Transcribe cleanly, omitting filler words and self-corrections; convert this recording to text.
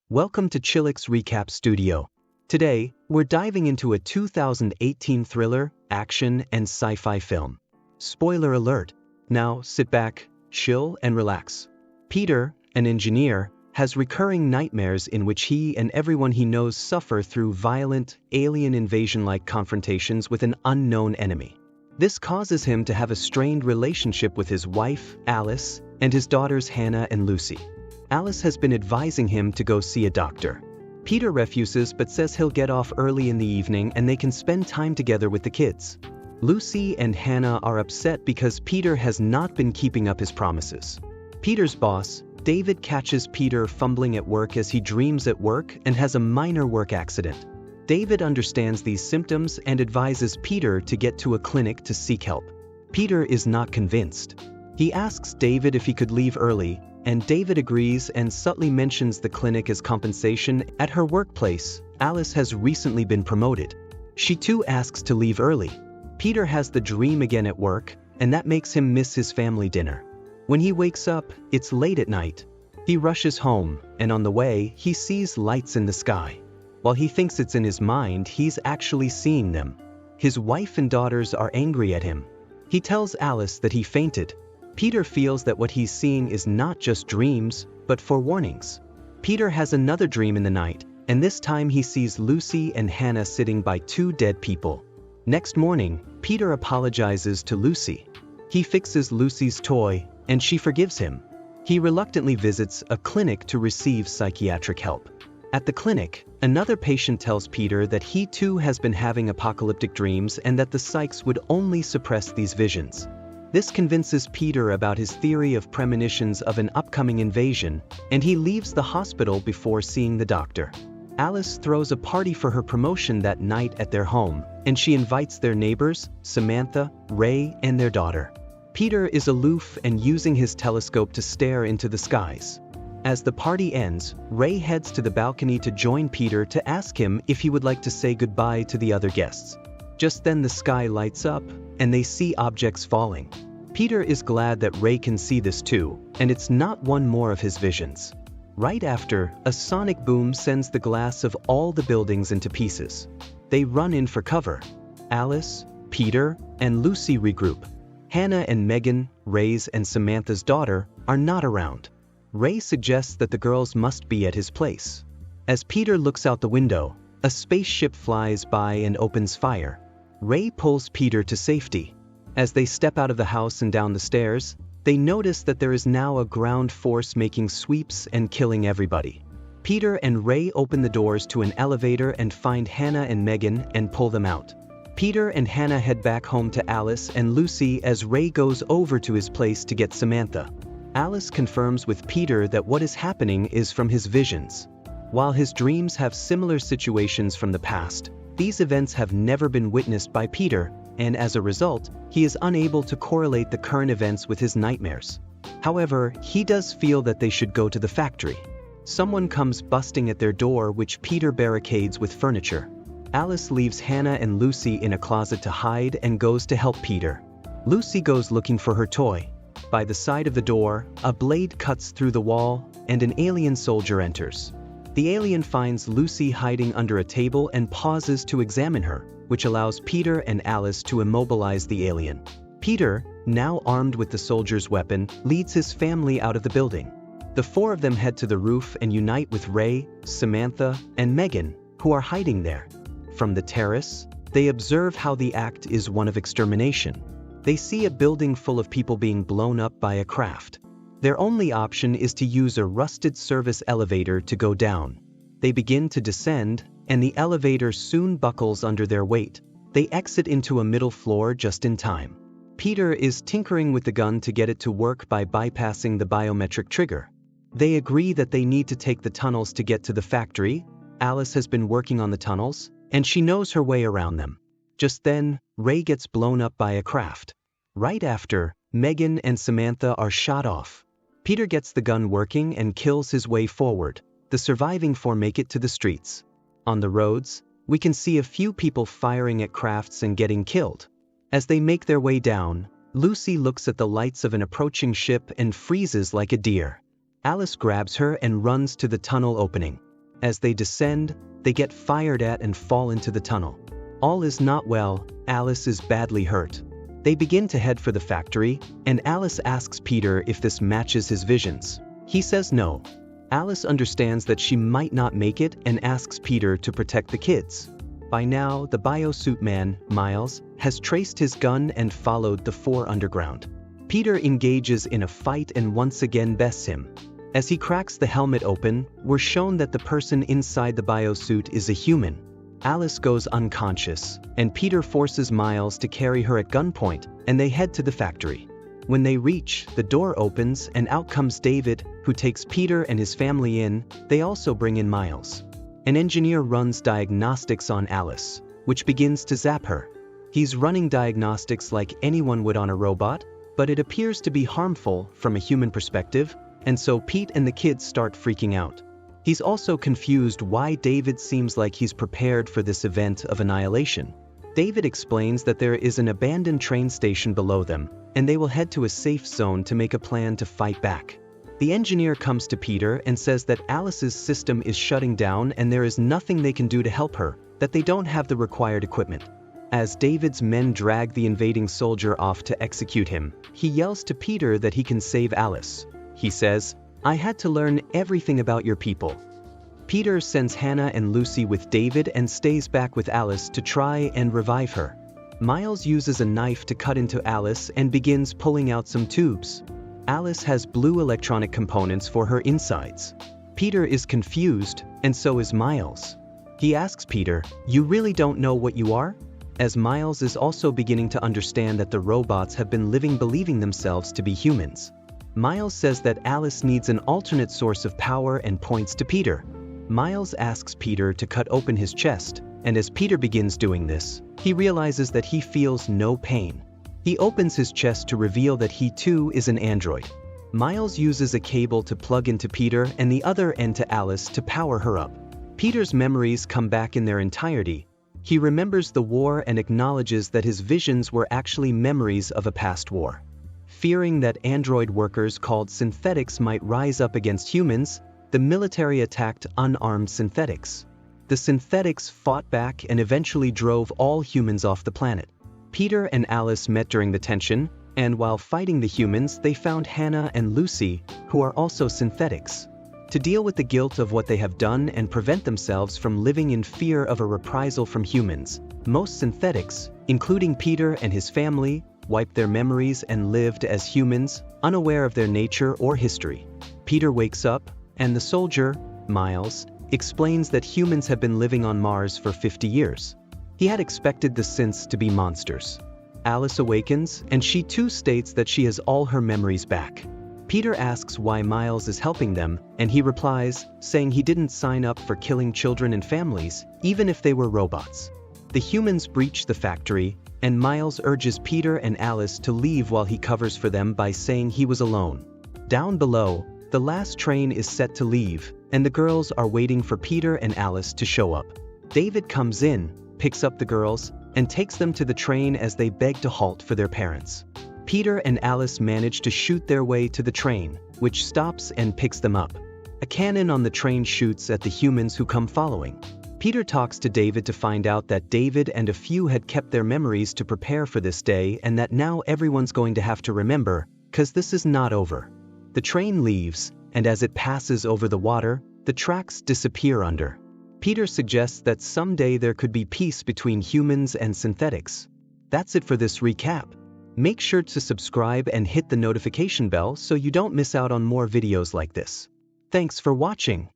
Welcome to Chillix Recap Studio. Today, we're diving into a 2018 thriller, action, and sci-fi film. Spoiler alert. Now, sit back, chill, and relax. Peter, an engineer, has recurring nightmares in which he and everyone he knows suffer through violent, alien invasion-like confrontations with an unknown enemy. This causes him to have a strained relationship with his wife, Alice, and his daughters Hannah and Lucy. Alice has been advising him to go see a doctor. Peter refuses but says he'll get off early in the evening and they can spend time together with the kids. Lucy and Hannah are upset because Peter has not been keeping up his promises. Peter's boss, David, catches Peter fumbling at work as he dreams at work and has a minor work accident. David understands these symptoms and advises Peter to get to a clinic to seek help. Peter is not convinced. He asks David if he could leave early, and David agrees and subtly mentions the clinic as compensation. At her workplace, Alice has recently been promoted. She too asks to leave early. Peter has the dream again at work, and that makes him miss his family dinner. When he wakes up, it's late at night. He rushes home, and on the way, he sees lights in the sky. While he thinks it's in his mind, he's actually seeing them. His wife and daughters are angry at him. He tells Alice that he fainted. Peter feels that what he's seeing is not just dreams, but forewarnings. Peter has another dream in the night, and this time he sees Lucy and Hannah sitting by two dead people. Next morning, Peter apologizes to Lucy. He fixes Lucy's toy, and she forgives him. He reluctantly visits a clinic to receive psychiatric help. At the clinic, another patient tells Peter that he too has been having apocalyptic dreams and that the psychs would only suppress these visions. This convinces Peter about his theory of premonitions of an upcoming invasion, and he leaves the hospital before seeing the doctor. Alice throws a party for her promotion that night at their home, and she invites their neighbors, Samantha, Ray, and their daughter. Peter is aloof and using his telescope to stare into the skies. As the party ends, Ray heads to the balcony to join Peter to ask him if he would like to say goodbye to the other guests. Just then the sky lights up, and they see objects falling. Peter is glad that Ray can see this too, and it's not one more of his visions. Right after, a sonic boom sends the glass of all the buildings into pieces. They run in for cover. Alice, Peter, and Lucy regroup. Hannah and Megan, Ray's and Samantha's daughter, are not around. Ray suggests that the girls must be at his place. As Peter looks out the window, a spaceship flies by and opens fire. Ray pulls Peter to safety. As they step out of the house and down the stairs, they notice that there is now a ground force making sweeps and killing everybody. Peter and Ray open the doors to an elevator and find Hannah and Megan and pull them out. Peter and Hannah head back home to Alice and Lucy as Ray goes over to his place to get Samantha. Alice confirms with Peter that what is happening is from his visions. While his dreams have similar situations from the past, these events have never been witnessed by Peter, and as a result, he is unable to correlate the current events with his nightmares. However, he does feel that they should go to the factory. Someone comes busting at their door, which Peter barricades with furniture. Alice leaves Hannah and Lucy in a closet to hide and goes to help Peter. Lucy goes looking for her toy. By the side of the door, a blade cuts through the wall, and an alien soldier enters. The alien finds Lucy hiding under a table and pauses to examine her, which allows Peter and Alice to immobilize the alien. Peter, now armed with the soldier's weapon, leads his family out of the building. The four of them head to the roof and unite with Ray, Samantha, and Megan, who are hiding there. From the terrace, they observe how the act is one of extermination. They see a building full of people being blown up by a craft. Their only option is to use a rusted service elevator to go down. They begin to descend, and the elevator soon buckles under their weight. They exit into a middle floor just in time. Peter is tinkering with the gun to get it to work by bypassing the biometric trigger. They agree that they need to take the tunnels to get to the factory. Alice has been working on the tunnels, and she knows her way around them. Just then, Ray gets blown up by a craft. Right after, Megan and Samantha are shot off. Peter gets the gun working and kills his way forward. The surviving four make it to the streets. On the roads, we can see a few people firing at crafts and getting killed. As they make their way down, Lucy looks at the lights of an approaching ship and freezes like a deer. Alice grabs her and runs to the tunnel opening. As they descend, they get fired at and fall into the tunnel. All is not well, Alice is badly hurt. They begin to head for the factory, and Alice asks Peter if this matches his visions. He says no. Alice understands that she might not make it and asks Peter to protect the kids. By now, the biosuit man, Miles, has traced his gun and followed the four underground. Peter engages in a fight and once again bests him. As he cracks the helmet open, we're shown that the person inside the biosuit is a human. Alice goes unconscious, and Peter forces Miles to carry her at gunpoint, and they head to the factory. When they reach, the door opens and out comes David, who takes Peter and his family in. They also bring in Miles. An engineer runs diagnostics on Alice, which begins to zap her. He's running diagnostics like anyone would on a robot, but it appears to be harmful from a human perspective, and so Pete and the kids start freaking out. He's also confused why David seems like he's prepared for this event of annihilation. David explains that there is an abandoned train station below them, and they will head to a safe zone to make a plan to fight back. The engineer comes to Peter and says that Alice's system is shutting down and there is nothing they can do to help her, that they don't have the required equipment. As David's men drag the invading soldier off to execute him, he yells to Peter that he can save Alice. He says, "I had to learn everything about your people." Peter sends Hannah and Lucy with David and stays back with Alice to try and revive her. Miles uses a knife to cut into Alice and begins pulling out some tubes. Alice has blue electronic components for her insides. Peter is confused, and so is Miles. He asks Peter, "You really don't know what you are?" As Miles is also beginning to understand that the robots have been living believing themselves to be humans. Miles says that Alice needs an alternate source of power and points to Peter. Miles asks Peter to cut open his chest, and as Peter begins doing this, he realizes that he feels no pain. He opens his chest to reveal that he too is an android. Miles uses a cable to plug into Peter and the other end to Alice to power her up. Peter's memories come back in their entirety. He remembers the war and acknowledges that his visions were actually memories of a past war. Fearing that android workers called synthetics might rise up against humans, the military attacked unarmed synthetics. The synthetics fought back and eventually drove all humans off the planet. Peter and Alice met during the tension, and while fighting the humans, they found Hannah and Lucy, who are also synthetics. To deal with the guilt of what they have done and prevent themselves from living in fear of a reprisal from humans, most synthetics, including Peter and his family, wiped their memories and lived as humans, unaware of their nature or history. Peter wakes up, and the soldier, Miles, explains that humans have been living on Mars for 50 years. He had expected the synths to be monsters. Alice awakens, and she too states that she has all her memories back. Peter asks why Miles is helping them, and he replies, saying he didn't sign up for killing children and families, even if they were robots. The humans breach the factory, and Miles urges Peter and Alice to leave while he covers for them by saying he was alone. Down below, the last train is set to leave, and the girls are waiting for Peter and Alice to show up. David comes in, picks up the girls, and takes them to the train as they beg to halt for their parents. Peter and Alice manage to shoot their way to the train, which stops and picks them up. A cannon on the train shoots at the humans who come following. Peter talks to David to find out that David and a few had kept their memories to prepare for this day and that now everyone's going to have to remember, 'cause this is not over. The train leaves, and as it passes over the water, the tracks disappear under. Peter suggests that someday there could be peace between humans and synthetics. That's it for this recap. Make sure to subscribe and hit the notification bell so you don't miss out on more videos like this. Thanks for watching.